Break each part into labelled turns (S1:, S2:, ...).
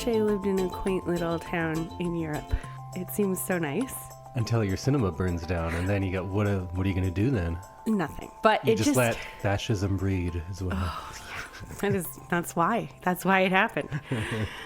S1: wish I lived in a quaint little town in Europe. It seems so nice.
S2: Until your cinema burns down, and then you got, what are you going to do then?
S1: Nothing. But
S2: You
S1: it
S2: just let fascism breed as well.
S1: Oh, yeah. That's why it happened.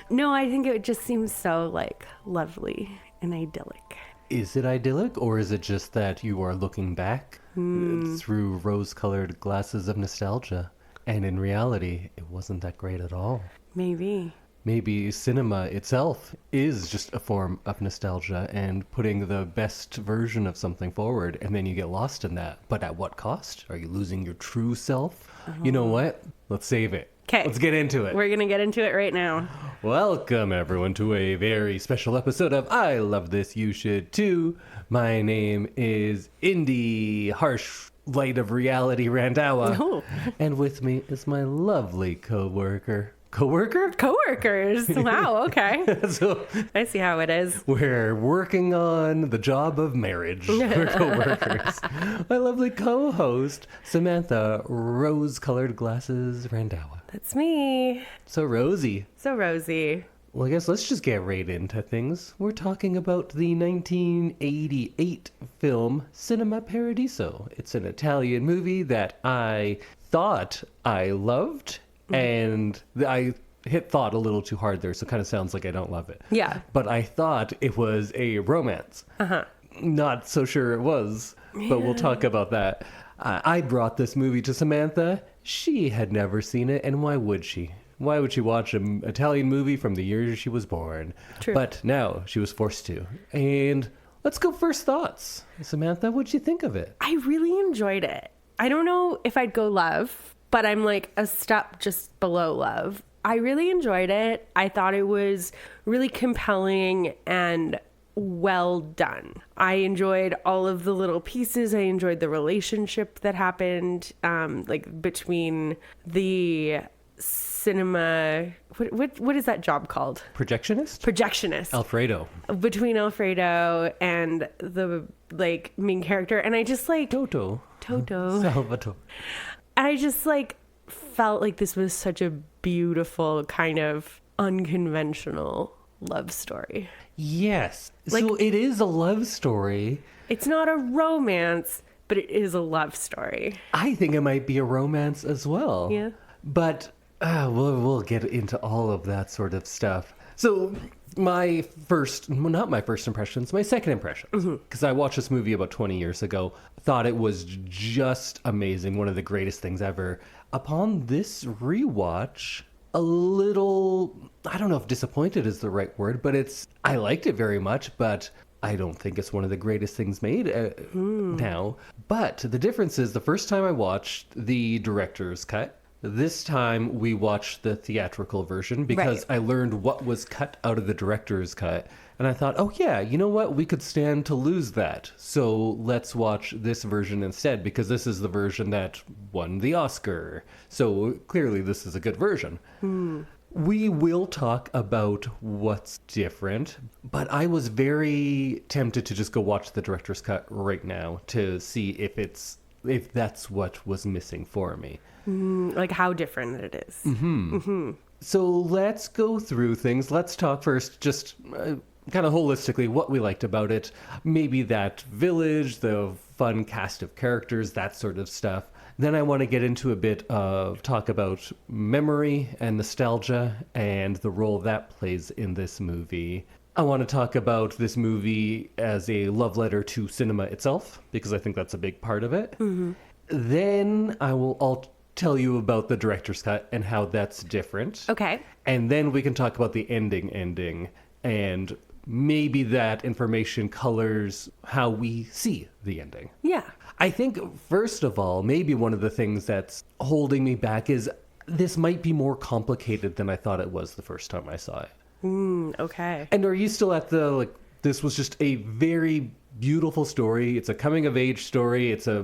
S1: No, I think it just seems so, like, lovely and idyllic.
S2: Is it idyllic, or is it just that you are looking back through rose-colored glasses of nostalgia? And in reality, it wasn't that great at all.
S1: Maybe.
S2: Maybe cinema itself is just a form of nostalgia and putting the best version of something forward, and then you get lost in that. But at what cost? Are you losing your true self? You know what? Let's save it.
S1: Okay.
S2: Let's get into it.
S1: We're going to get into it right now.
S2: Welcome, everyone, to a very special episode of I Love This, You Should Too. My name is Indy, harsh light of reality Randhawa.
S1: Oh.
S2: And with me is my lovely co-worker. Co-worker?
S1: Coworkers. Wow, okay.
S2: So
S1: I see how it is.
S2: we're working on the job of marriage. We're co-workers. My lovely co-host, Samantha, rose-colored glasses Randhawa.
S1: That's me.
S2: So rosy.
S1: So Rosie.
S2: Well, I guess let's just get right into things. We're talking about the 1988 film Cinema Paradiso. It's an Italian movie that I thought I loved, and I hit thought a little too hard there, so it kind of sounds like I don't love it.
S1: Yeah.
S2: But I thought it was a romance.
S1: Uh-huh.
S2: Not so sure it was, but we'll talk about that. I brought this movie to Samantha. She had never seen it, and why would she? Why would she watch an Italian movie from the year she was born?
S1: True.
S2: But now she was forced to. And let's go first thoughts. Samantha, what'd you think of it?
S1: I really enjoyed it. I don't know if I'd go love, but I'm like a step just below love. I really enjoyed it. I thought it was really compelling and well done. I enjoyed all of the little pieces. I enjoyed the relationship that happened, like between the cinema, what is that job called?
S2: Projectionist?
S1: Projectionist.
S2: Alfredo.
S1: Between Alfredo and the like main character, and I just like
S2: Toto.
S1: And
S2: Salvatore.
S1: I just like felt like this was such a beautiful kind of unconventional love story.
S2: Yes.
S1: Like-
S2: so it is a love story.
S1: It's not a romance, but it is a love story.
S2: I think it might be a romance as well.
S1: Yeah.
S2: But we'll get into all of that sort of stuff. So my second impressions, because I watched this movie about 20 years ago, thought it was just amazing, one of the greatest things ever. Upon this rewatch, a little, I don't know if disappointed is the right word, but I liked it very much, but I don't think it's one of the greatest things made now. But the difference is the first time I watched the director's cut, this time we watched the theatrical version because
S1: Right.
S2: I learned what was cut out of the director's cut. And I thought, oh yeah, you know what? We could stand to lose that. So let's watch this version instead because this is the version that won the Oscar. So clearly this is a good version. We will talk about what's different, but I was very tempted to just go watch the director's cut right now to see if that's what was missing for me.
S1: Like how different it is.
S2: So let's go through things. Let's talk first, just kind of holistically, what we liked about it. Maybe that village, the fun cast of characters, that sort of stuff. Then I want to get into a bit of talk about memory and nostalgia and the role that plays in this movie. I want to talk about this movie as a love letter to cinema itself, because I think that's a big part of it. Then I'll tell you about the director's cut and how that's different.
S1: Okay.
S2: And then we can talk about the ending, and maybe that information colors how we see the ending.
S1: Yeah.
S2: I think, first of all, maybe one of the things that's holding me back is this might be more complicated than I thought it was the first time I saw it.
S1: Okay.
S2: And are you still at the, this was just a very beautiful story. It's a coming-of-age story. It's a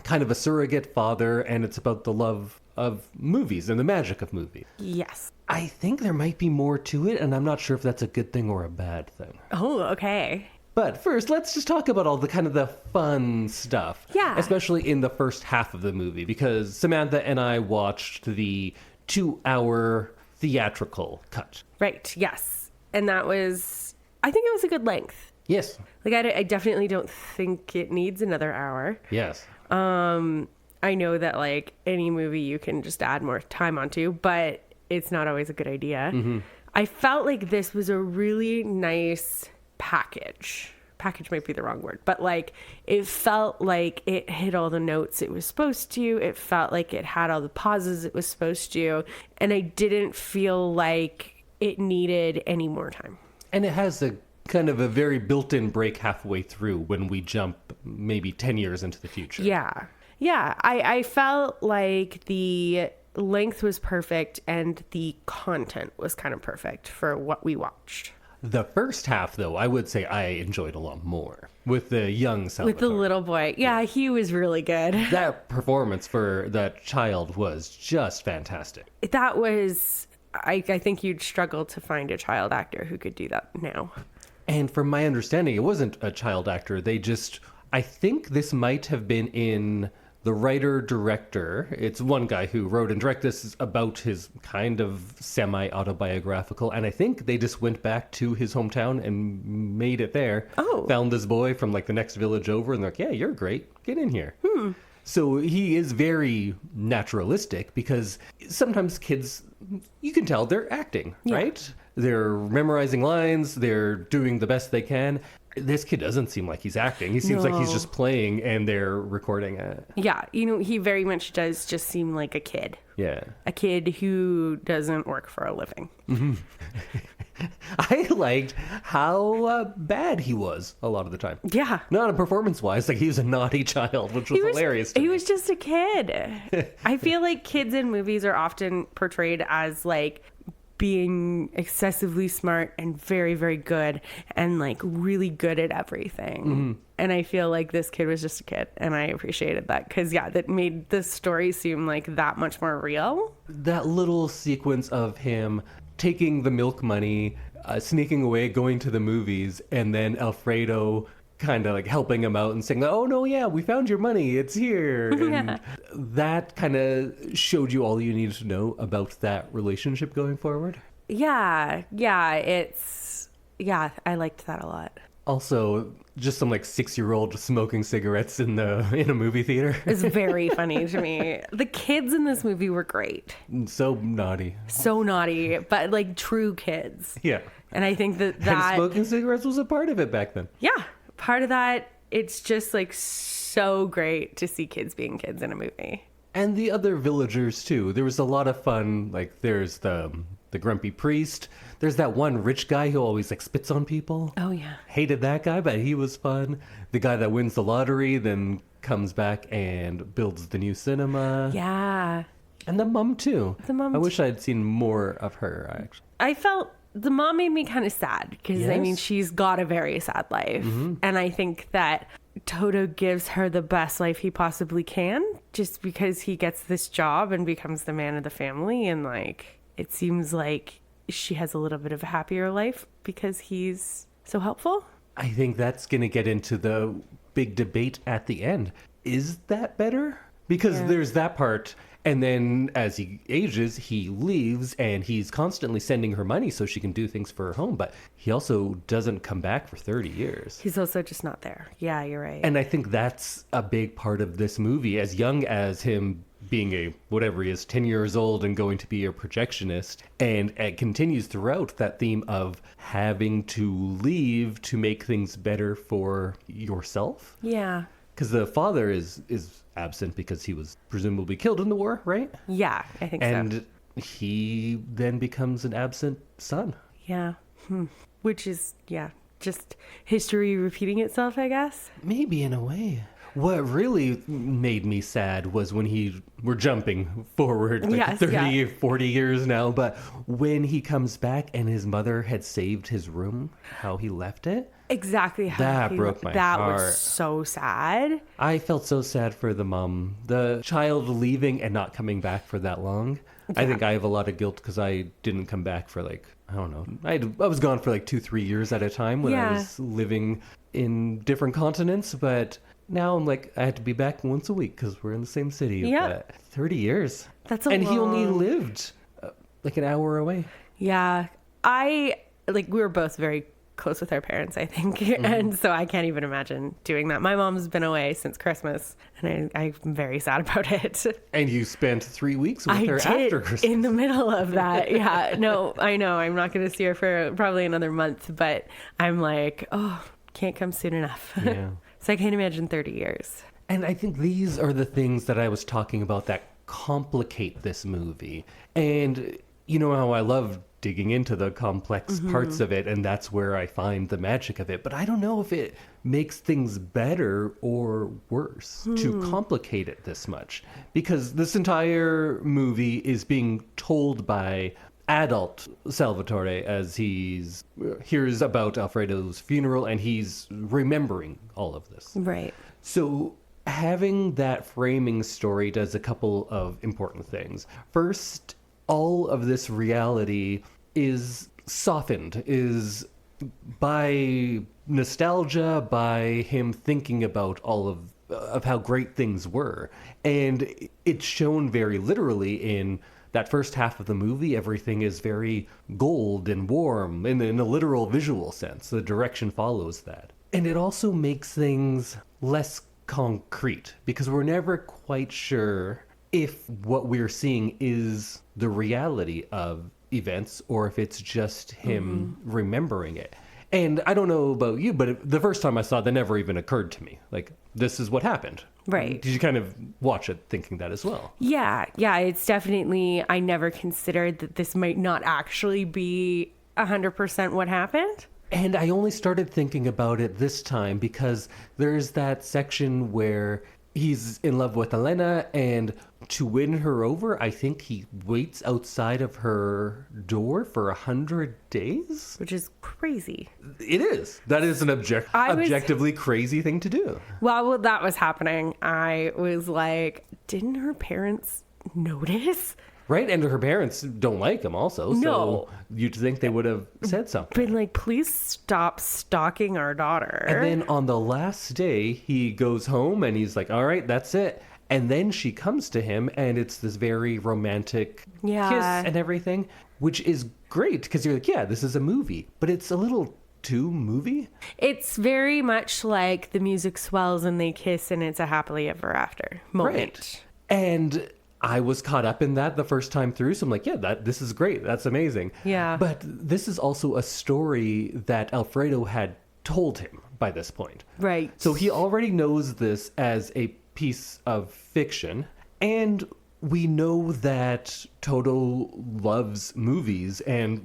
S2: kind of a surrogate father, and it's about the love of movies and the magic of movies.
S1: Yes.
S2: I think there might be more to it, and I'm not sure if that's a good thing or a bad thing.
S1: Oh, okay.
S2: But first, let's just talk about all the kind of the fun stuff.
S1: Yeah.
S2: Especially in the first half of the movie, because Samantha and I watched the 2-hour theatrical cut.
S1: Right. Yes. And that was, I think it was a good length.
S2: Yes.
S1: Like, I definitely don't think it needs another hour.
S2: Yes.
S1: I know that, like, any movie you can just add more time onto, but it's not always a good idea. I felt like this was a really nice package. Package might be the wrong word, but, like, it felt like it hit all the notes it was supposed to. It felt like it had all the pauses it was supposed to. And I didn't feel like it needed any more time.
S2: And it has a kind of a very built-in break halfway through when we jump maybe 10 years into the future.
S1: Yeah. Yeah. I felt like the length was perfect and the content was kind of perfect for what we watched.
S2: The first half, though, I would say I enjoyed a lot more with the young Salvatore.
S1: With the little boy. Yeah, he was really good.
S2: That performance for that child was just fantastic.
S1: That was, I think you'd struggle to find a child actor who could do that now.
S2: And from my understanding, it wasn't a child actor. They just, I think this might have been in the writer-director. It's one guy who wrote and directed this about his kind of semi-autobiographical. And I think they just went back to his hometown and made it there.
S1: Oh.
S2: Found this boy from like the next village over and they're like, yeah, you're great. Get in here. So he is very naturalistic because sometimes kids, you can tell they're acting, right? They're memorizing lines. They're doing the best they can. This kid doesn't seem like he's acting. He seems like he's just playing and they're recording it.
S1: Yeah, you know, he very much does just seem like a kid.
S2: Yeah.
S1: A kid who doesn't work for a living.
S2: I liked how bad he was a lot of the time.
S1: Yeah.
S2: Not performance-wise, like he was a naughty child, which was hilarious to me.
S1: He was just a kid. I feel like kids in movies are often portrayed as like being excessively smart and very, very good and like really good at everything. And I feel like this kid was just a kid and I appreciated that because, yeah, that made the story seem like that much more real.
S2: That little sequence of him taking the milk money, sneaking away, going to the movies, and then Alfredo kind of like helping him out and saying, oh no, yeah, we found your money, it's here. And that kind of showed you all you needed to know about that relationship going forward.
S1: Yeah, I liked that a lot.
S2: Also, just some like 6-year-old smoking cigarettes in a movie theater.
S1: It's very funny to me. The kids in this movie were great.
S2: So naughty.
S1: So naughty, but like true kids.
S2: Yeah.
S1: And I think that
S2: And smoking cigarettes was a part of it back then.
S1: Yeah. Part of that, it's just like so great to see kids being kids in a movie.
S2: And the other villagers too. There was a lot of fun. Like there's the grumpy priest. There's that one rich guy who always like spits on people.
S1: Oh yeah.
S2: Hated that guy, but he was fun. The guy that wins the lottery then comes back and builds the new cinema.
S1: Yeah.
S2: And the mom too.
S1: I
S2: wish I'd seen more of her actually.
S1: I felt the mom made me kind of sad because, I mean,
S2: Yes.
S1: she's got a very sad life. And I think that Toto gives her the best life he possibly can just because he gets this job and becomes the man of the family. And, like, it seems like she has a little bit of a happier life because he's so helpful.
S2: I think that's going to get into the big debate at the end. Is that better? Because there's that part. And then as he ages, he leaves and he's constantly sending her money so she can do things for her home. But he also doesn't come back for 30 years.
S1: He's also just not there. Yeah, you're right.
S2: And I think that's a big part of this movie. As young as him being a, whatever he is, 10 years old and going to be a projectionist. And it continues throughout that theme of having to leave to make things better for yourself.
S1: Yeah.
S2: Because the father is absent because he was presumably killed in the war, right?
S1: Yeah, I think so.
S2: And he then becomes an absent son.
S1: Yeah. Which is, just history repeating itself, I guess.
S2: Maybe in a way. What really made me sad was when we're jumping forward like 40 years now, but when he comes back and his mother had saved his room, how he left it.
S1: Exactly how
S2: that broke my heart.
S1: That was so sad.
S2: I felt so sad for the mom. The child leaving and not coming back for that long. Yeah. I think I have a lot of guilt because I didn't come back for like, I don't know. I was gone for like 2-3 years at a time when I was living in different continents, but now I'm like, I had to be back once a week because we're in the same city.
S1: Yeah.
S2: But 30 years.
S1: That's a
S2: And
S1: long...
S2: he only lived like an hour away.
S1: Yeah. We were both very close with our parents, I think. And so I can't even imagine doing that. My mom's been away since Christmas, and I'm very sad about it.
S2: And you spent 3 weeks with her after Christmas.
S1: In the middle of that. Yeah. No, I know. I'm not going to see her for probably another month, but I'm like, oh, can't come soon enough.
S2: Yeah.
S1: So I can't imagine 30 years.
S2: And I think these are the things that I was talking about that complicate this movie. And you know how I love digging into the complex parts of it, and that's where I find the magic of it. But I don't know if it makes things better or worse to complicate it this much. Because this entire movie is being told by adult Salvatore as he's hears about Alfredo's funeral and he's remembering all of this.
S1: Right.
S2: So having that framing story does a couple of important things. First, all of this reality is softened, is by nostalgia, by him thinking about all of how great things were. And it's shown very literally in that first half of the movie. Everything is very gold and warm in a literal visual sense. The direction follows that. And it also makes things less concrete because we're never quite sure if what we're seeing is the reality of events or if it's just him remembering it. And I don't know about you, but the first time I saw it, that never even occurred to me. Like, this is what happened.
S1: Right.
S2: Did you kind of watch it thinking that as well?
S1: Yeah. Yeah. It's definitely, I never considered that this might not actually be 100% what happened.
S2: And I only started thinking about it this time because there's that section where he's in love with Elena, and to win her over, I think he waits outside of her door for 100 days?
S1: Which is crazy.
S2: It is. That is an objectively crazy thing to do.
S1: Well, that was happening. I was like, didn't her parents notice?
S2: Right? And her parents don't like him also.
S1: No.
S2: So you'd think they would have said something.
S1: Been like, please stop stalking our daughter.
S2: And then on the last day, he goes home and he's like, all right, that's it. And then she comes to him and it's this very romantic kiss and everything, which is great because you're like, yeah, this is a movie. But it's a little too movie.
S1: It's very much like the music swells and they kiss and it's a happily ever after moment.
S2: Right. And I was caught up in that the first time through. So I'm like, yeah, this is great. That's amazing.
S1: Yeah.
S2: But this is also a story that Alfredo had told him by this point.
S1: Right.
S2: So he already knows this as a piece of fiction. And we know that Toto loves movies and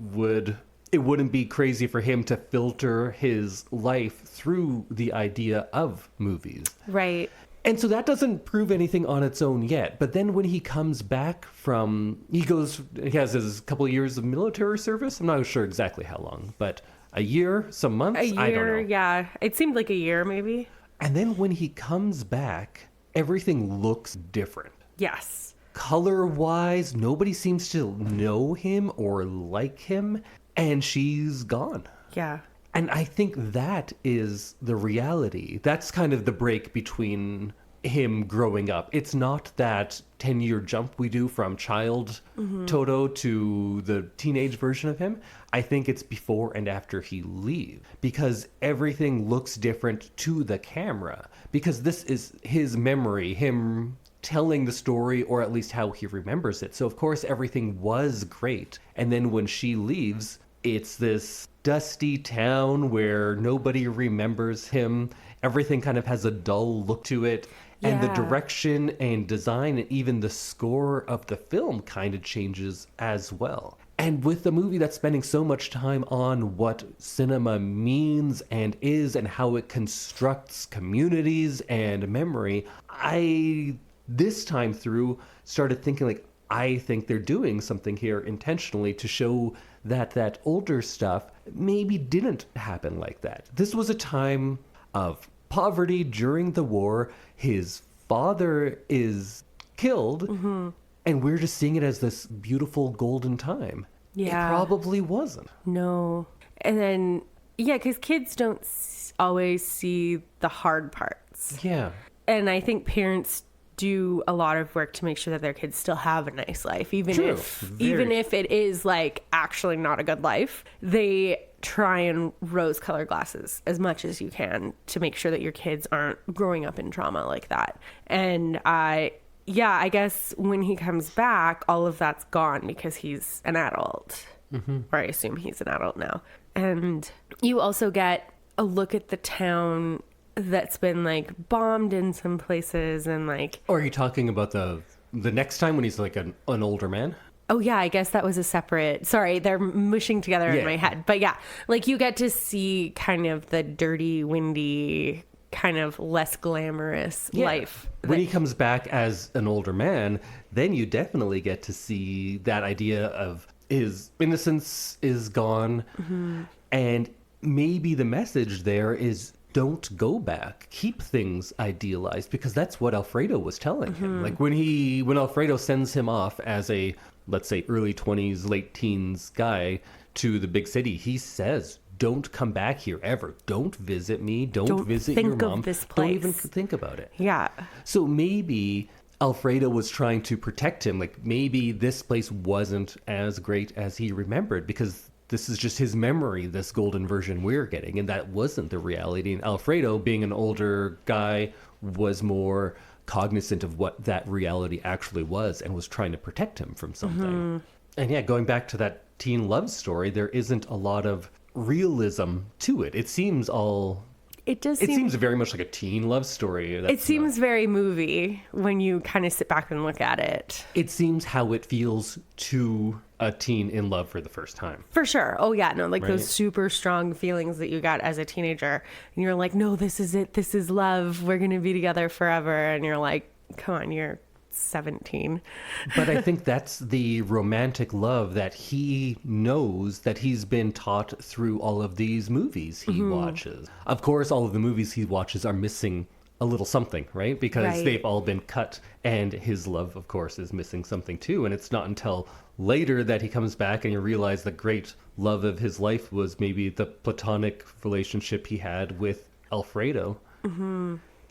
S2: it wouldn't be crazy for him to filter his life through the idea of movies.
S1: Right.
S2: And so that doesn't prove anything on its own yet. But then when he comes back he has his couple of years of military service. I'm not sure exactly how long, but a year, some months?
S1: A year,
S2: I don't know.
S1: yeah. It seemed like a year maybe.
S2: And then when he comes back, everything looks different.
S1: Yes.
S2: Color-wise, nobody seems to know him or like him, and she's gone.
S1: Yeah.
S2: And I think that is the reality. That's kind of the break between him growing up. It's not that 10-year jump we do from child Toto to the teenage version of him. I think it's before and after he leaves, because everything looks different to the camera, because this is his memory, him telling the story, or at least how he remembers it. So of course everything was great. And then when she leaves, it's this dusty town where nobody remembers him. Everything kind of has a dull look to it. Yeah. And the direction and design and even the score of the film kind of changes as well. And with the movie that's spending so much time on what cinema means and is and how it constructs communities and memory, I, this time through, started thinking like, I think they're doing something here intentionally to show that older stuff maybe didn't happen like that. This was a time of poverty during the war. His father is killed, and we're just seeing it as this beautiful golden time.
S1: Yeah.
S2: It probably wasn't.
S1: No. And then, yeah, because kids don't always see the hard parts.
S2: Yeah.
S1: And I think parents do a lot of work to make sure that their kids still have a nice life, even
S2: True.
S1: even if it is like actually not a good life. They try and rose-colored glasses as much as you can to make sure that your kids aren't growing up in trauma like that. And I guess when he comes back, all of that's gone because he's an adult, or I assume he's an adult now. And you also get a look at the town that's been like bombed in some places, and like.
S2: Or are you talking about the next time when he's like an older man?
S1: Oh yeah, I guess that was a separate. Sorry, they're mushing together in my head. But yeah, like you get to see kind of the dirty, windy, kind of less glamorous life.
S2: When he comes back as an older man, then you definitely get to see that idea of his innocence is gone, and maybe the message there is, don't go back. Keep things idealized, because that's what Alfredo was telling him. Like when Alfredo sends him off as a, let's say, early 20s, late teens guy to the big city, he says, don't come back here ever. Don't visit me. Don't visit your mom.
S1: Think of this place.
S2: Don't even think about it.
S1: Yeah.
S2: So maybe Alfredo was trying to protect him. Like maybe this place wasn't as great as he remembered, because this is just his memory, this golden version we're getting, and that wasn't the reality. And Alfredo, being an older guy, was more cognizant of what that reality actually was and was trying to protect him from something. And yeah, going back to that teen love story, there isn't a lot of realism to it. It seems seems very much like a teen love story.
S1: It seems very movie when you kind of sit back and look at it.
S2: It seems how it feels to a teen in love for the first time.
S1: For sure. Oh yeah, no, like those super strong feelings that you got as a teenager, and you're like, no, this is it. This is love. We're going to be together forever. And you're like, come on, you're 17.
S2: But I think that's the romantic love that he knows, that he's been taught through all of these movies he watches. Of course, all of the movies he watches are missing a little something, right? Because they've all been cut, and his love, of course, is missing something too. And it's not until later that he comes back and you realize the great love of his life was maybe the platonic relationship he had with Alfredo.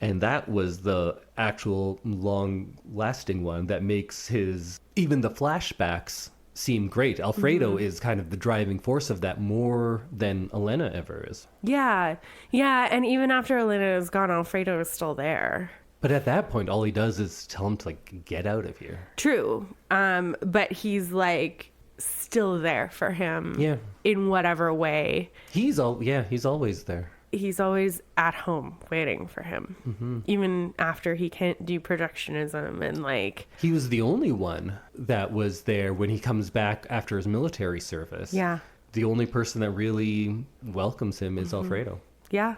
S2: And that was the actual long-lasting one that makes even the flashbacks seem great. Alfredo is kind of the driving force of that more than Elena ever is.
S1: Yeah. Yeah, and even after Elena is gone, Alfredo is still there.
S2: But at that point, all he does is tell him to, like, get out of here.
S1: True. But he's, like, still there for him.
S2: Yeah.
S1: In whatever way.
S2: He's always there.
S1: He's always at home waiting for him, even after he can't do projectionism, and like
S2: he was the only one that was there when he comes back after his military service.
S1: Yeah,
S2: the only person that really welcomes him is Alfredo.
S1: Yeah,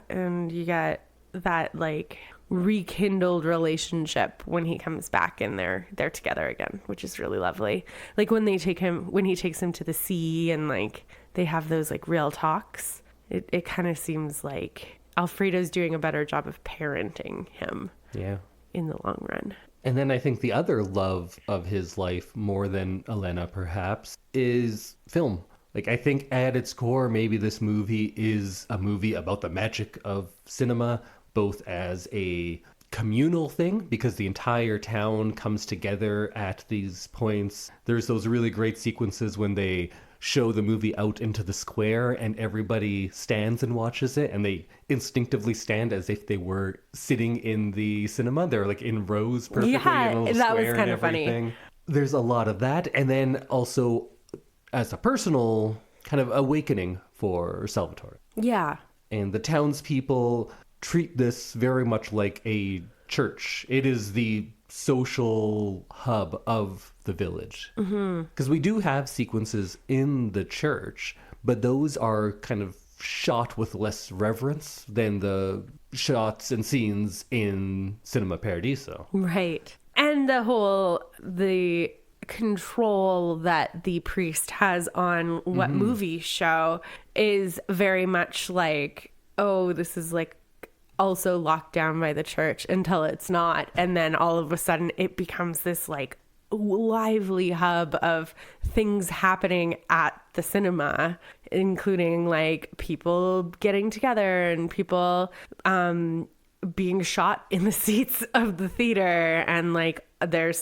S1: and you get that like rekindled relationship when he comes back and they're together again, which is really lovely. Like when he takes him to the sea and like they have those like real talks. It kind of seems like Alfredo's doing a better job of parenting him in the long run.
S2: And then I think the other love of his life, more than Elena perhaps, is film. Like I think at its core, maybe this movie is a movie about the magic of cinema, both as a communal thing, because the entire town comes together at these points. There's those really great sequences when they show the movie out into the square and everybody stands and watches it, and they instinctively stand as if they were sitting in the cinema. They're like in rows perfectly in a little
S1: that
S2: square
S1: was kind of
S2: everything.
S1: funny.
S2: There's a lot of that. And then also as a personal kind of awakening for Salvatore.
S1: Yeah. And
S2: the townspeople treat this very much like a church. It is the social hub of the village. Because we do have sequences in the church, but those are kind of shot with less reverence than the shots and scenes in Cinema Paradiso.
S1: Right. And the control that the priest has on what movies show is very much like, oh, this is like also locked down by the church, until it's not. And then all of a sudden it becomes this like lively hub of things happening at the cinema, including like people getting together and people being shot in the seats of the theater, and like there's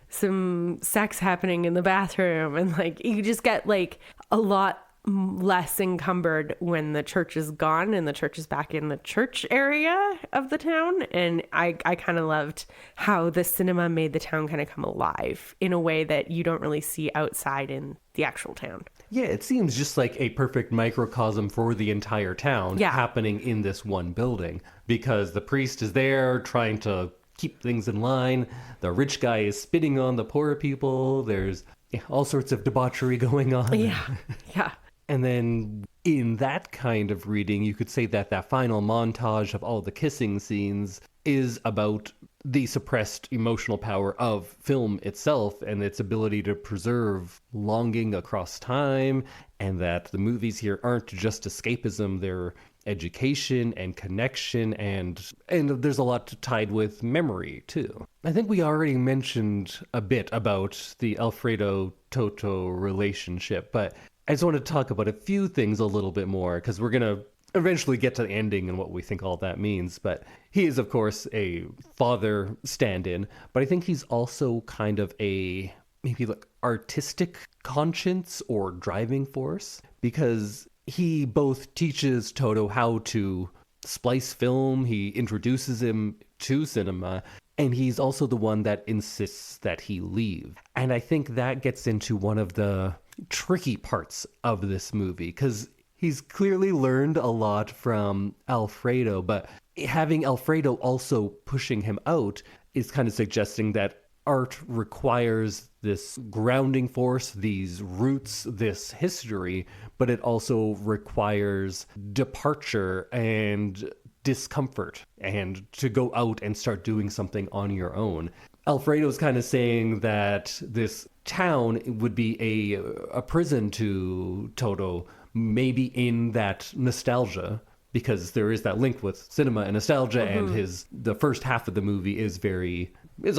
S1: some sex happening in the bathroom, and like you just get like a lot less encumbered when the church is gone and the church is back in the church area of the town. And I kind of loved how the cinema made the town kind of come alive in a way that you don't really see outside in the actual town.
S2: Yeah, it seems just like a perfect microcosm for the entire town happening in this one building, because the priest is there trying to keep things in line. The rich guy is spitting on the poor people. There's all sorts of debauchery going on.
S1: Yeah.
S2: And then in that kind of reading, you could say that that final montage of all the kissing scenes is about the suppressed emotional power of film itself and its ability to preserve longing across time, and that the movies here aren't just escapism, they're education and connection, and there's a lot tied with memory too. I think we already mentioned a bit about the Alfredo Toto relationship, but I just want to talk about a few things a little bit more, because we're going to eventually get to the ending and what we think all that means. But he is, of course, a father stand-in, but I think he's also kind of a maybe like artistic conscience or driving force, because he both teaches Toto how to splice film, he introduces him to cinema, and he's also the one that insists that he leave. And I think that gets into one of the tricky parts of this movie, because he's clearly learned a lot from Alfredo, but having Alfredo also pushing him out is kind of suggesting that art requires this grounding force, these roots, this history, but it also requires departure and discomfort and to go out and start doing something on your own. Alfredo's kind of saying that this town would be a prison to Toto, maybe in that nostalgia, because there is that link with cinema and nostalgia, and the first half of the movie is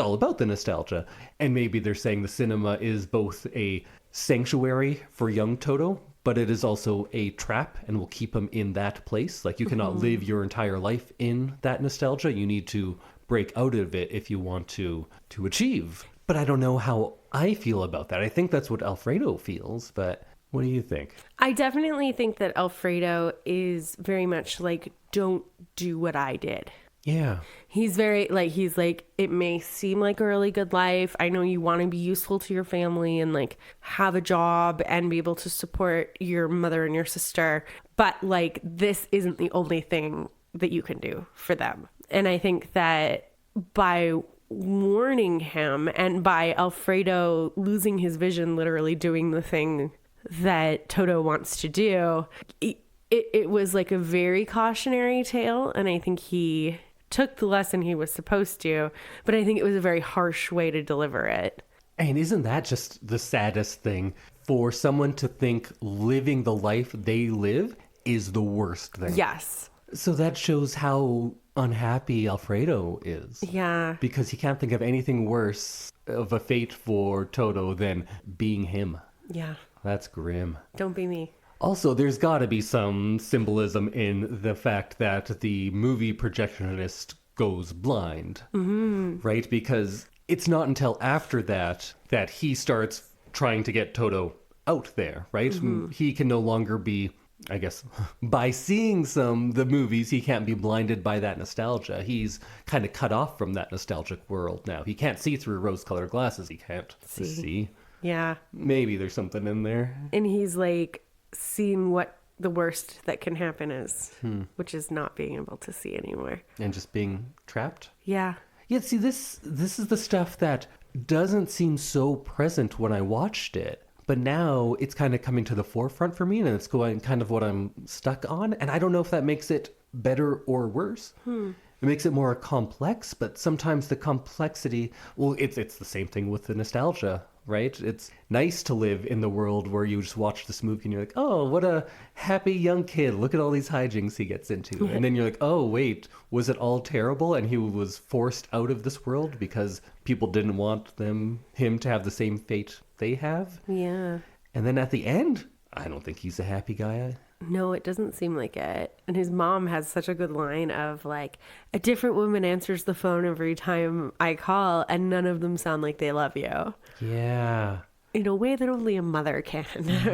S2: all about the nostalgia. And maybe they're saying the cinema is both a sanctuary for young Toto, but it is also a trap and will keep him in that place. Like, you cannot live your entire life in that nostalgia. You need to break out of it if you want to achieve. But I don't know how I feel about that. I think that's what Alfredo feels, but what do you think?
S1: I definitely think that Alfredo is very much like, don't do what I did.
S2: Yeah.
S1: He's very like, it may seem like a really good life. I know you want to be useful to your family and like have a job and be able to support your mother and your sister, but like, this isn't the only thing that you can do for them. And I think that by warning him and by Alfredo losing his vision, literally doing the thing that Toto wants to do, it was like a very cautionary tale. And I think he took the lesson he was supposed to, but I think it was a very harsh way to deliver it.
S2: And isn't that just the saddest thing? For someone to think living the life they live is the worst thing.
S1: Yes.
S2: So that shows how unhappy Alfredo is.
S1: Yeah.
S2: Because he can't think of anything worse of a fate for Toto than being him.
S1: Yeah.
S2: That's grim.
S1: Don't be me.
S2: Also, there's got to be some symbolism in the fact that the movie projectionist goes blind, right? Because it's not until after that he starts trying to get Toto out there, right? He can no longer be, I guess, by seeing the movies, he can't be blinded by that nostalgia. He's kind of cut off from that nostalgic world now. He can't see through rose-colored glasses. He can't see.
S1: Yeah.
S2: Maybe there's something in there.
S1: And he's like seeing what the worst that can happen is, which is not being able to see anymore.
S2: And just being trapped?
S1: Yeah.
S2: Yeah, see, this is the stuff that doesn't seem so present when I watched it. But now it's kind of coming to the forefront for me, and it's going kind of what I'm stuck on. And I don't know if that makes it better or worse. It makes it more complex, but sometimes the complexity, well, it's the same thing with the nostalgia, right? It's nice to live in the world where you just watch this movie and you're like, oh, what a happy young kid. Look at all these hijinks he gets into. And then you're like, oh, wait, was it all terrible? And he was forced out of this world because people didn't want him to have the same fate they have?
S1: Yeah.
S2: And then at the end, I don't think he's a happy guy
S1: No, it doesn't seem like it. And his mom has such a good line of like, a different woman answers the phone every time I call, and none of them sound like they love you.
S2: Yeah.
S1: In a way that only a mother can,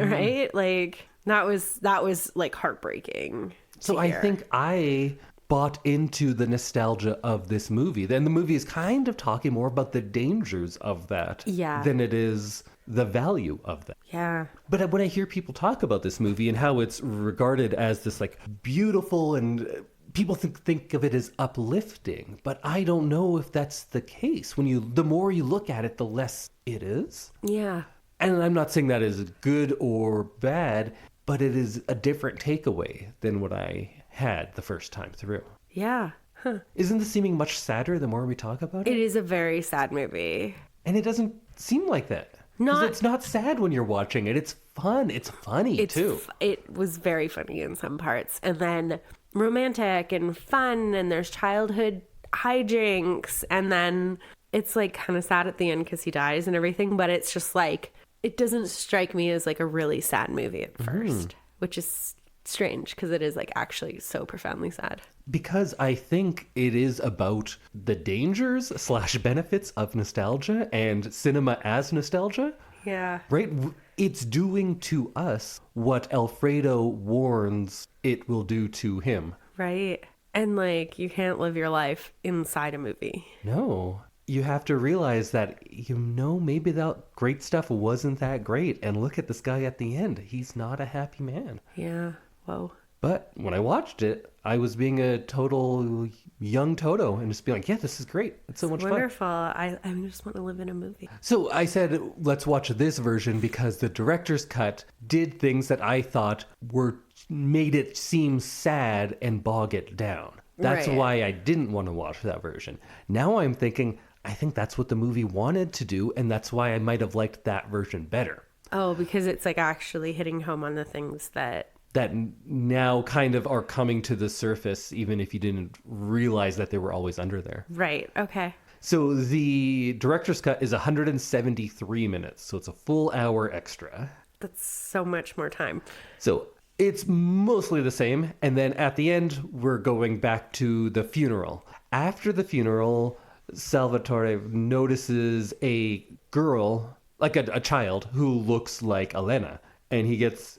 S1: right? Like that was like heartbreaking.
S2: So I think I bought into the nostalgia of this movie. Then the movie is kind of talking more about the dangers of that than it is the value of that.
S1: Yeah.
S2: But when I hear people talk about this movie and how it's regarded as this like beautiful and people think of it as uplifting, but I don't know if that's the case. The more you look at it, the less it is.
S1: Yeah.
S2: And I'm not saying that is good or bad, but it is a different takeaway than what I had the first time through.
S1: Yeah. Huh.
S2: Isn't this seeming much sadder the more we talk about it?
S1: It is a very sad movie.
S2: And it doesn't seem like that. It's not sad when you're watching it. It's fun. It's funny, too.
S1: It was very funny in some parts. And then romantic and fun, and there's childhood hijinks. And then it's like kind of sad at the end because he dies and everything. But it's just like, it doesn't strike me as like a really sad movie at first, which is strange because it is like actually so profoundly sad.
S2: Because I think it is about the dangers / benefits of nostalgia and cinema as nostalgia.
S1: Yeah.
S2: Right? It's doing to us what Alfredo warns it will do to him.
S1: Right. And like, you can't live your life inside a movie.
S2: No. You have to realize that, maybe that great stuff wasn't that great. And look at this guy at the end. He's not a happy man.
S1: Yeah. Whoa.
S2: But when I watched it, I was being a total young Toto and just being like, yeah, this is great. It's so much
S1: wonderful.
S2: fun.
S1: I just want to live in a movie.
S2: So I said, let's watch this version because the director's cut did things that I thought made it seem sad and bog it down. That's why I didn't want to watch that version. Now I'm thinking, I think that's what the movie wanted to do, and that's why I might have liked that version better.
S1: Oh, because it's like actually hitting home on the things that
S2: now kind of are coming to the surface, even if you didn't realize that they were always under there.
S1: Right. Okay.
S2: So the director's cut is 173 minutes, so it's a full hour extra.
S1: That's so much more time.
S2: So it's mostly the same. And then at the end, we're going back to the funeral. After the funeral, Salvatore notices a girl, like a child, who looks like Elena. And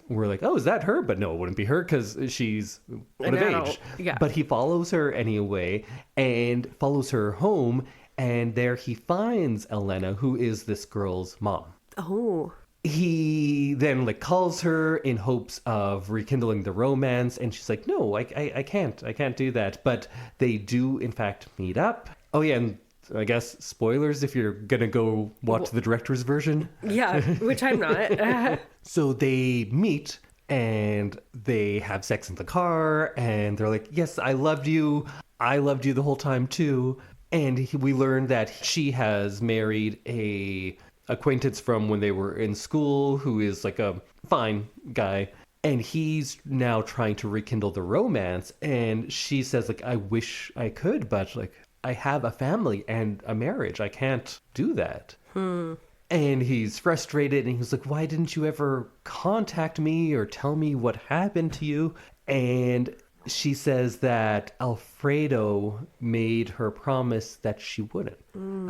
S2: we're like, oh, is that her? But no, it wouldn't be her because she's out of age.
S1: Yeah.
S2: But he follows her anyway and follows her home. And there he finds Elena, who is this girl's mom.
S1: Oh.
S2: He then calls her in hopes of rekindling the romance. And she's like, no, I can't do that. But they do, in fact, meet up. Oh, yeah. And I guess spoilers if you're going to go watch the director's version.
S1: Yeah, which I'm not.
S2: So they meet and they have sex in the car and they're like, yes, I loved you. I loved you the whole time too. And we learned that she has married a acquaintance from when they were in school who is like a fine guy. And he's now trying to rekindle the romance. And she says I wish I could, but I have a family and a marriage. I can't do that. And he's frustrated and he's like, why didn't you ever contact me or tell me what happened to you? And she says that Alfredo made her promise that she wouldn't.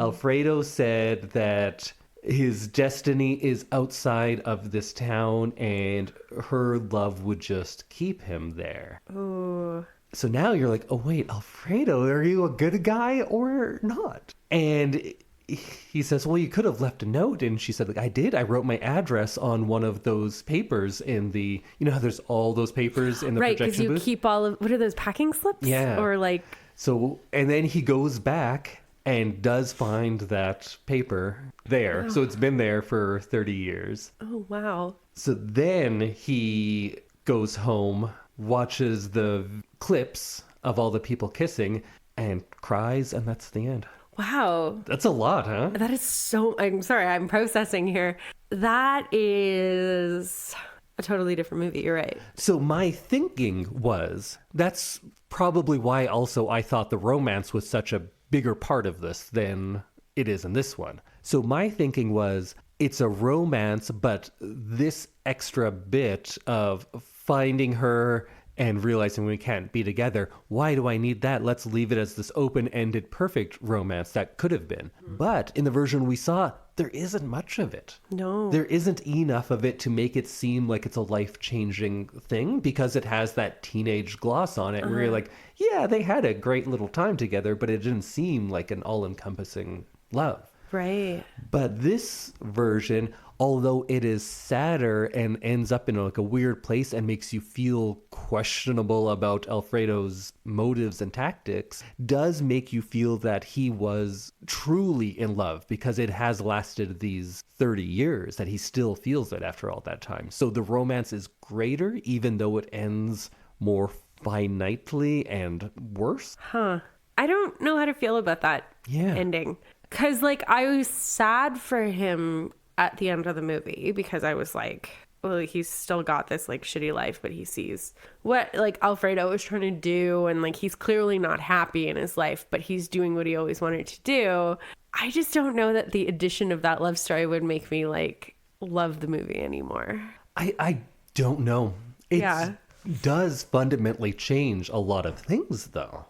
S2: Alfredo said that his destiny is outside of this town and her love would just keep him there.
S1: Oh.
S2: So now you're like, oh, wait, Alfredo, are you a good guy or not? And he says, well, you could have left a note. And she said, I did. I wrote my address on one of those papers in the, how there's all those papers in the projection booth? Right, because
S1: you keep all of, what are those, packing slips?
S2: Yeah.
S1: Or
S2: So, and then he goes back and does find that paper there. Oh. So it's been there for 30 years.
S1: Oh, wow.
S2: So then he goes home, watches the clips of all the people kissing and cries, and that's the end.
S1: Wow.
S2: That's a lot, huh?
S1: That is so... I'm sorry, I'm processing here. That is a totally different movie. You're right.
S2: So my thinking was, that's probably why also I thought the romance was such a bigger part of this than it is in this one. So my thinking was, it's a romance, but this extra bit of finding her and realizing we can't be together. Why do I need that? Let's leave it as this open-ended, perfect romance that could have been. But in the version we saw, there isn't much of it.
S1: No.
S2: There isn't enough of it to make it seem like it's a life-changing thing, because it has that teenage gloss on it where you're like, yeah, they had a great little time together, but it didn't seem like an all-encompassing love.
S1: Right.
S2: But this version, although it is sadder and ends up in like a weird place and makes you feel questionable about Alfredo's motives and tactics, does make you feel that he was truly in love, because it has lasted these 30 years that he still feels it after all that time. So the romance is greater, even though it ends more finitely and worse.
S1: Huh. I don't know how to feel about that ending. Because, like, I was sad for him at the end of the movie, because I was like, well, he's still got this, like, shitty life, but he sees what, like, Alfredo was trying to do, and, like, he's clearly not happy in his life, but he's doing what he always wanted to do. I just don't know that the addition of that love story would make me, like, love the movie anymore.
S2: I don't know. It does fundamentally change a lot of things, though.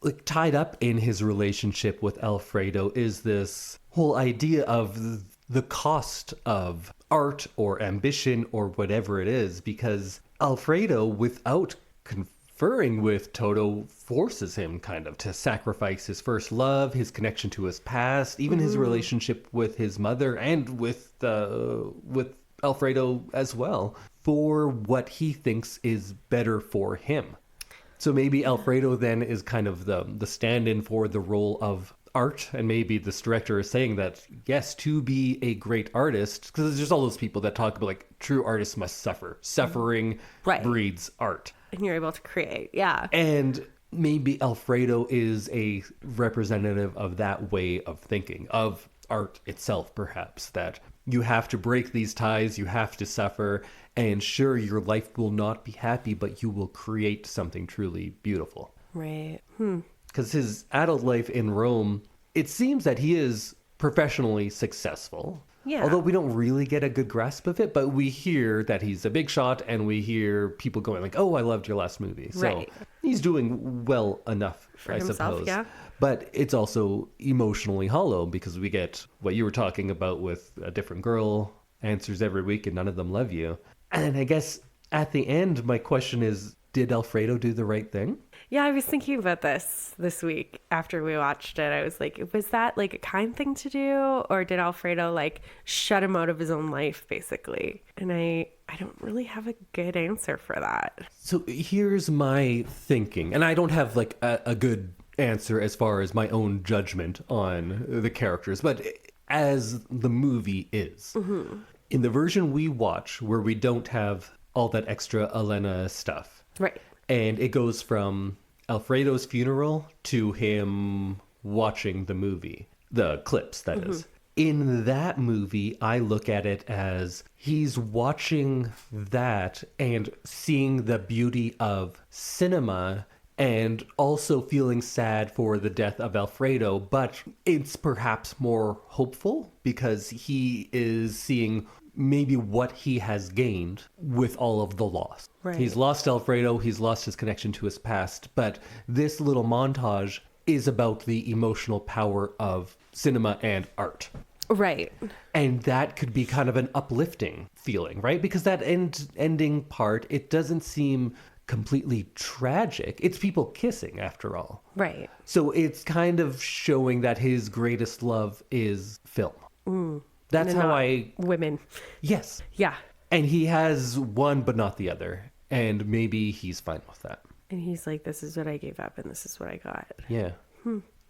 S2: Like, tied up in his relationship with Alfredo is this whole idea of the cost of art or ambition or whatever it is, because Alfredo, without conferring with Toto, forces him kind of to sacrifice his first love, his connection to his past, even his relationship with his mother and with Alfredo as well, for what he thinks is better for him. So maybe Alfredo then is kind of the stand-in for the role of art, and maybe this director is saying that, yes, to be a great artist, because there's all those people that talk about, like, true artists must suffer. Suffering breeds art.
S1: And you're able to create,
S2: And maybe Alfredo is a representative of that way of thinking, of art itself, perhaps, that you have to break these ties, you have to suffer, and sure, your life will not be happy, but you will create something truly beautiful.
S1: Right.
S2: Because his adult life in Rome, it seems that he is professionally successful.
S1: Yeah.
S2: Although we don't really get a good grasp of it, but we hear that he's a big shot, and we hear people going like, oh, I loved your last movie. So he's doing well enough, for I
S1: himself,
S2: suppose.
S1: yeah.
S2: But it's also emotionally hollow, because we get what you were talking about with a different girl answers every week and none of them love you. And I guess at the end, my question is, did Alfredo do the right thing?
S1: Yeah, I was thinking about this week after we watched it. I was like, was that like a kind thing to do? Or did Alfredo like shut him out of his own life, basically? And I don't really have a good answer for that.
S2: So here's my thinking. And I don't have like a good answer as far as my own judgment on the characters. But as the movie is, in the version we watch, where we don't have all that extra Elena stuff.
S1: Right.
S2: And it goes from Alfredo's funeral to him watching the movie. The clips, that is. In that movie, I look at it as he's watching that and seeing the beauty of cinema and also feeling sad for the death of Alfredo, but it's perhaps more hopeful because he is seeing maybe what he has gained with all of the loss.
S1: Right.
S2: He's lost Alfredo, he's lost his connection to his past, but this little montage is about the emotional power of cinema and art.
S1: Right.
S2: And that could be kind of an uplifting feeling, right? Because that ending part, it doesn't seem completely tragic. It's people kissing, after all.
S1: Right.
S2: So it's kind of showing that his greatest love is film. That's how
S1: women.
S2: Yes.
S1: Yeah.
S2: And he has one but not the other. And maybe he's fine with that.
S1: And he's like, this is what I gave up and this is what I got.
S2: Yeah.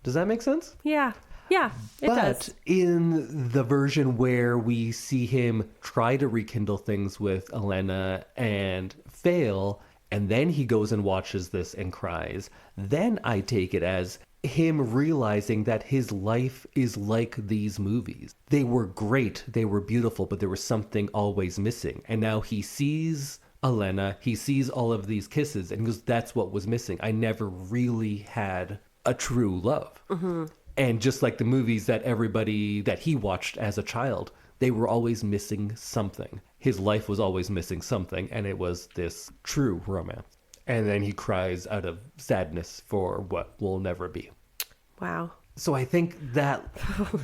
S2: Does that make sense?
S1: Yeah. Yeah, it does.
S2: But in the version where we see him try to rekindle things with Elena and fail, and then he goes and watches this and cries, then I take it as him realizing that his life is like these movies. They were great, they were beautiful, but there was something always missing. And now he sees Elena, he sees all of these kisses, and goes, that's what was missing. I never really had a true love. And just like the movies that he watched as a child, they were always missing something. his life was always missing something, and it was this true romance. And then he cries out of sadness for what will never be.
S1: Wow.
S2: So I think that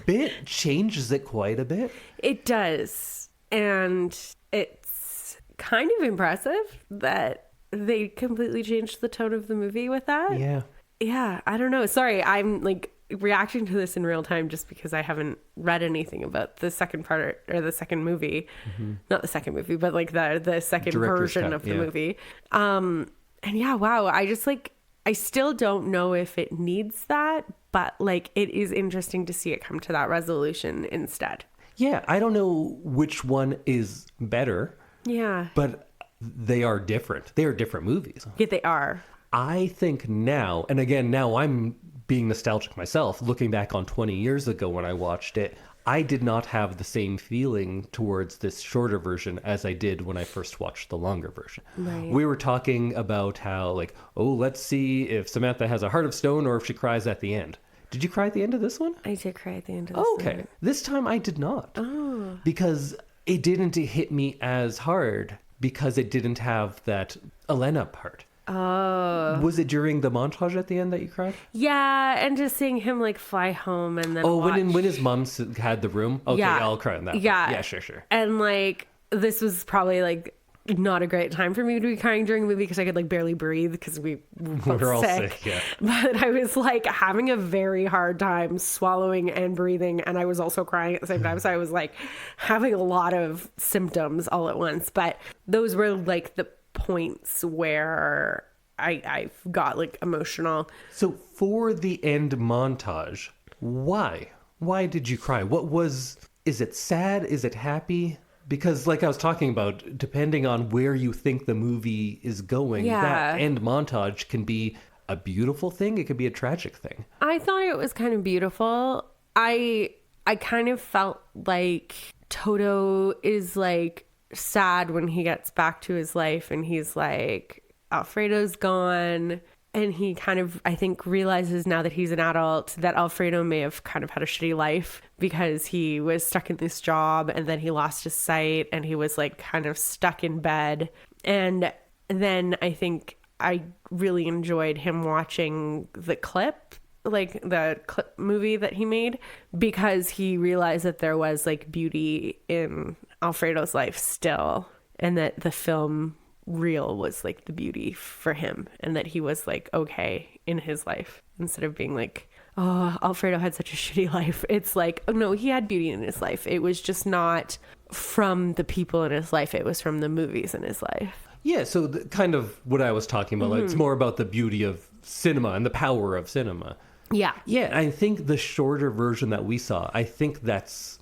S2: bit changes it quite a bit.
S1: It does. And it's kind of impressive that they completely changed the tone of the movie with that.
S2: Yeah.
S1: Yeah, I don't know. Sorry, I'm like reacting to this in real time just because I haven't read anything about the second part or the second movie. Mm-hmm. Not the second movie, but like the second
S2: Director's
S1: version
S2: cut,
S1: of the movie. And yeah, wow. I still don't know if it needs that, but like it is interesting to see it come to that resolution instead.
S2: Yeah, I don't know which one is better.
S1: Yeah.
S2: But they are different. They are different movies.
S1: Yeah, they are.
S2: I think now, and again, now I'm being nostalgic myself, looking back on 20 years ago when I watched it, I did not have the same feeling towards this shorter version as I did when I first watched the longer version.
S1: Right.
S2: We were talking about how, like, oh, let's see if Samantha has a heart of stone or if she cries at the end. Did you cry at the end of this one?
S1: I did cry at the end of this
S2: Okay.
S1: one.
S2: This time I did not.
S1: Oh.
S2: Because it didn't hit me as hard because it didn't have that Elena part.
S1: Oh.
S2: Was it during the montage at the end that you cried?
S1: Yeah, and just seeing him like fly home and then
S2: when his mom had the room? Okay,
S1: Yeah.
S2: I'll cry on that.
S1: Yeah.
S2: Yeah, sure.
S1: And like this was probably like not a great time for me to be crying during the movie because I could like barely breathe because we were
S2: We're all
S1: sick.
S2: sick, yeah.
S1: But I was like having a very hard time swallowing and breathing, and I was also crying at the same time. So I was like having a lot of symptoms all at once. But those were like the points where I got like emotional.
S2: So for the end montage, why? Why did you cry? Is it sad? Is it happy? Because like I was talking about, depending on where you think the movie is going, that end montage can be a beautiful thing. It could be a tragic thing.
S1: I thought it was kind of beautiful. I kind of felt like Toto is like sad when he gets back to his life and he's like, Alfredo's gone. And he kind of, I think, realizes now that he's an adult that Alfredo may have kind of had a shitty life because he was stuck in this job and then he lost his sight and he was like kind of stuck in bed. And then I think I really enjoyed him watching the clip, like the clip movie that he made, because he realized that there was like beauty in Alfredo's life still, and that the film reel was like the beauty for him, and that he was like okay in his life instead of being like, oh, Alfredo had such a shitty life. It's like, oh no, he had beauty in his life. It was just not from the people in his life. It was from the movies in his life.
S2: Yeah, so kind of what I was talking about, like, it's more about the beauty of cinema and the power of cinema.
S1: Yeah.
S2: Yeah, I think the shorter version that we saw, I think that's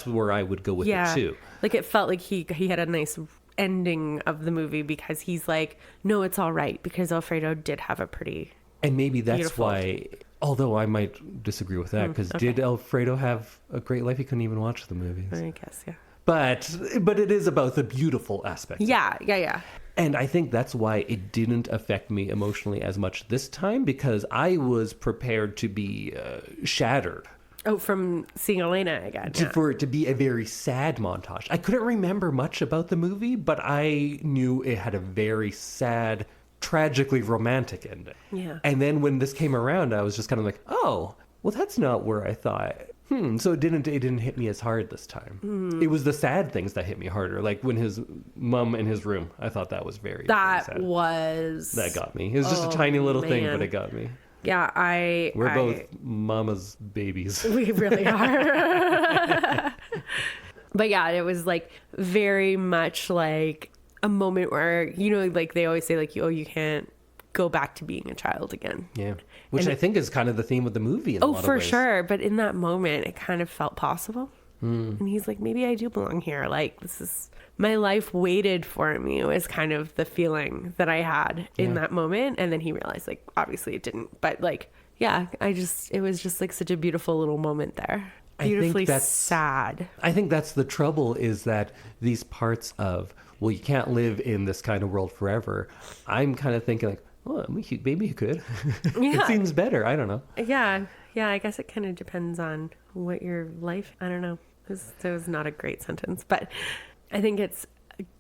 S2: where I would go with it too.
S1: Like it felt like he had a nice ending of the movie because he's like, no, it's all right, because Alfredo did have a pretty
S2: and maybe that's
S1: beautiful.
S2: why, although I might disagree with that, because did Alfredo have a great life? He couldn't even watch the movies.
S1: I guess, yeah.
S2: But it is about the beautiful aspect.
S1: Yeah.
S2: And I think that's why it didn't affect me emotionally as much this time, because I was prepared to be shattered.
S1: Oh, from seeing Elena again.
S2: For it to be a very sad montage. I couldn't remember much about the movie, but I knew it had a very sad, tragically romantic ending.
S1: Yeah.
S2: And then when this came around, I was just kind of like, oh, well, that's not where I thought. So it didn't hit me as hard this time. It was the sad things that hit me harder, like when his mom in his room. I thought that was very sad. That got me. It was just a tiny little thing, but it got me.
S1: Yeah,
S2: We're both mama's babies.
S1: We really are. But yeah, it was like very much like a moment where, you know, like they always say like, oh, you can't go back to being a child again.
S2: Yeah. Which I think is kind of the theme of the movie in a lot of
S1: for
S2: ways.
S1: sure. But in that moment, it kind of felt possible. And he's like, maybe I do belong here. Like, this is my life waited for me, was kind of the feeling that I had in that moment. And then he realized, like, obviously it didn't. But like, yeah, it was just like such a beautiful little moment there. Beautifully sad.
S2: I think that's the trouble, is that these parts of, well, you can't live in this kind of world forever. I'm kind of thinking like, well, maybe you could.
S1: Yeah.
S2: It seems better. I don't know.
S1: Yeah. I guess it kind of depends on what your life, I don't know. That was not a great sentence, but I think it's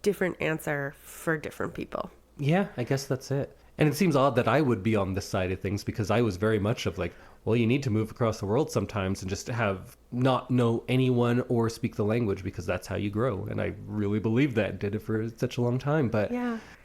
S1: different answer for different people.
S2: Yeah, I guess that's it. And it seems odd that I would be on this side of things because I was very much of like, well, you need to move across the world sometimes and just have not know anyone or speak the language because that's how you grow. And I really believed that and did it for such a long time. But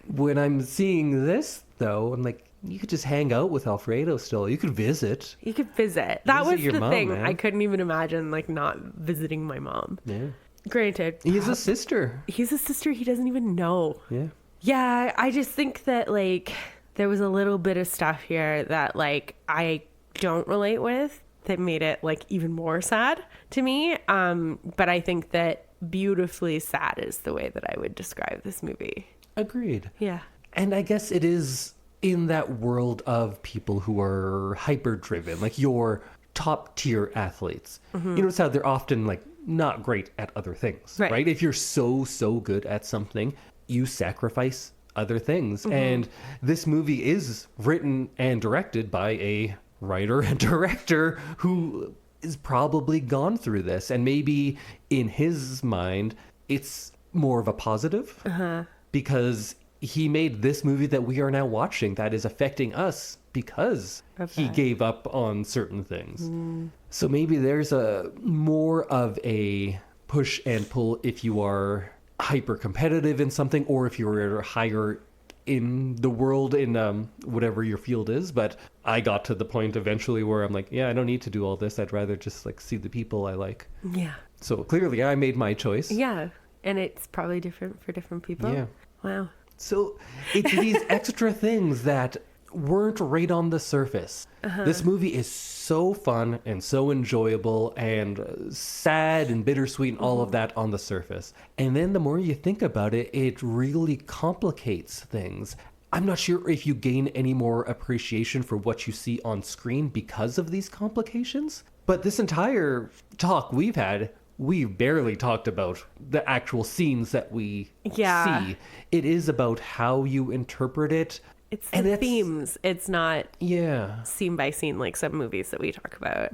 S2: when I'm seeing this, though, I'm like, you could just hang out with Alfredo still. You could visit.
S1: You could visit. That was
S2: your
S1: the
S2: mom,
S1: thing.
S2: man.
S1: I couldn't even imagine like not visiting my mom.
S2: Yeah.
S1: Granted.
S2: He has a sister.
S1: He's a sister he doesn't even know.
S2: Yeah.
S1: Yeah, I just think that like there was a little bit of stuff here that like I don't relate with that made it like even more sad to me. But I think that beautifully sad is the way that I would describe this movie.
S2: Agreed.
S1: Yeah.
S2: And I guess it is in that world of people who are hyper driven, like your top tier athletes. You notice how they're often like not great at other things, right? If you're so good at something, you sacrifice other things. And this movie is written and directed by a writer and director who is probably gone through this. And maybe in his mind, it's more of a positive because he made this movie that we are now watching that is affecting us because he gave up on certain things. So maybe there's a more of a push and pull if you are hyper competitive in something or if you're higher in the world in whatever your field is. But I got to the point eventually where I'm like, yeah, I don't need to do all this. I'd rather just like see the people I like.
S1: Yeah.
S2: So clearly I made my choice.
S1: Yeah. And it's probably different for different people.
S2: Yeah.
S1: Wow.
S2: So it's these extra things that weren't right on the surface. This movie is so fun and so enjoyable and sad and bittersweet and all of that on the surface. And then the more you think about it, it really complicates things. I'm not sure if you gain any more appreciation for what you see on screen because of these complications. But this entire talk we've had, we've barely talked about the actual scenes that we see. It is about how you interpret it.
S1: It's the themes. It's not scene by scene like some movies that we talk about.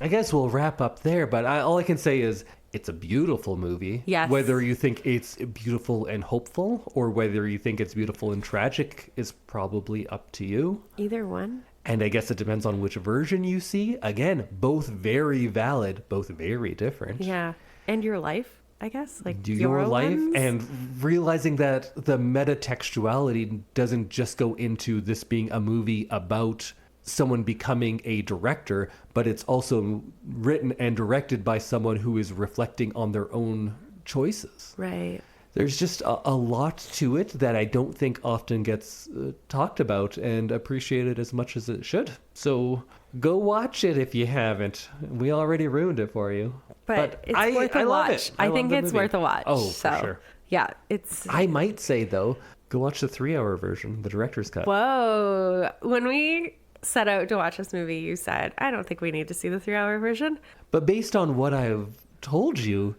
S2: I guess we'll wrap up there, but all I can say is it's a beautiful movie.
S1: Yes.
S2: Whether you think it's beautiful and hopeful or whether you think it's beautiful and tragic is probably up to you.
S1: Either one.
S2: And I guess it depends on which version you see. Again, both very valid, both very different.
S1: Yeah. And your life, I guess. Like
S2: your life
S1: ones.
S2: and realizing that the metatextuality doesn't just go into this being a movie about someone becoming a director, but it's also written and directed by someone who is reflecting on their own choices.
S1: Right.
S2: There's just a lot to it that I don't think often gets talked about and appreciated as much as it should. So go watch it if you haven't. We already ruined it for you.
S1: But it's worth a watch. I think it's worth a watch.
S2: Oh, for sure.
S1: Yeah, it's...
S2: I might say, though, go watch the 3-hour version, the director's cut.
S1: Whoa. When we set out to watch this movie, you said, I don't think we need to see the 3-hour version.
S2: But based on what I've told you,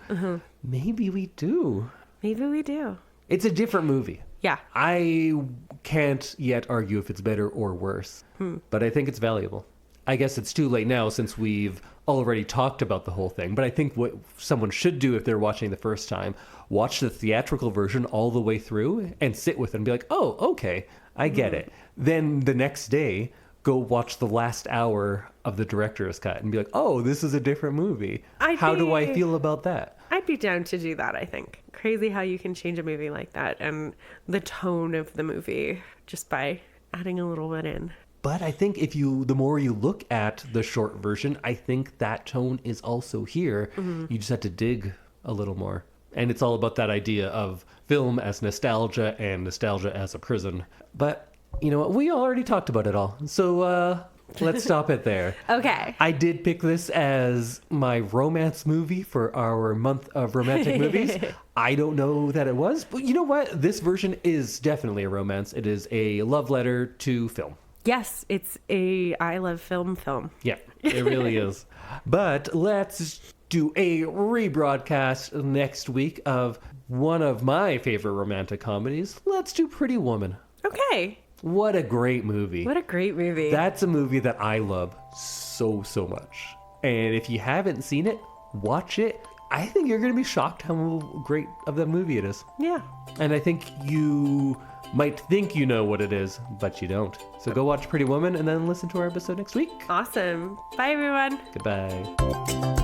S2: maybe we do.
S1: Maybe we do.
S2: It's a different movie.
S1: Yeah.
S2: I can't yet argue if it's better or worse, but I think it's valuable. I guess it's too late now since we've already talked about the whole thing, but I think what someone should do if they're watching the first time, watch the theatrical version all the way through and sit with it and be like, oh, okay, I get it. Then the next day, go watch the last hour of the director's cut and be like, oh, this is a different movie. How do I feel about that?
S1: I'd be down to do that, I think. Crazy how you can change a movie like that and the tone of the movie just by adding a little bit in.
S2: But I think the more you look at the short version, I think that tone is also here. You just have to dig a little more. And it's all about that idea of film as nostalgia and nostalgia as a prison. But you know what? We already talked about it all. So let's stop it there.
S1: Okay.
S2: I did pick this as my romance movie for our month of romantic movies. I don't know that it was, but you know what? This version is definitely a romance. It is a love letter to film.
S1: Yes, it's a I love film.
S2: Yeah, it really is. But let's do a rebroadcast next week of one of my favorite romantic comedies. Let's do Pretty Woman.
S1: Okay.
S2: What a great movie.
S1: What a great movie.
S2: That's a movie that I love so much. And if you haven't seen it, watch it. I think you're going to be shocked how great of a movie it is.
S1: Yeah.
S2: And I think you might think you know what it is, but you don't. So go watch Pretty Woman and then listen to our episode next week.
S1: Awesome. Bye, everyone.
S2: Goodbye.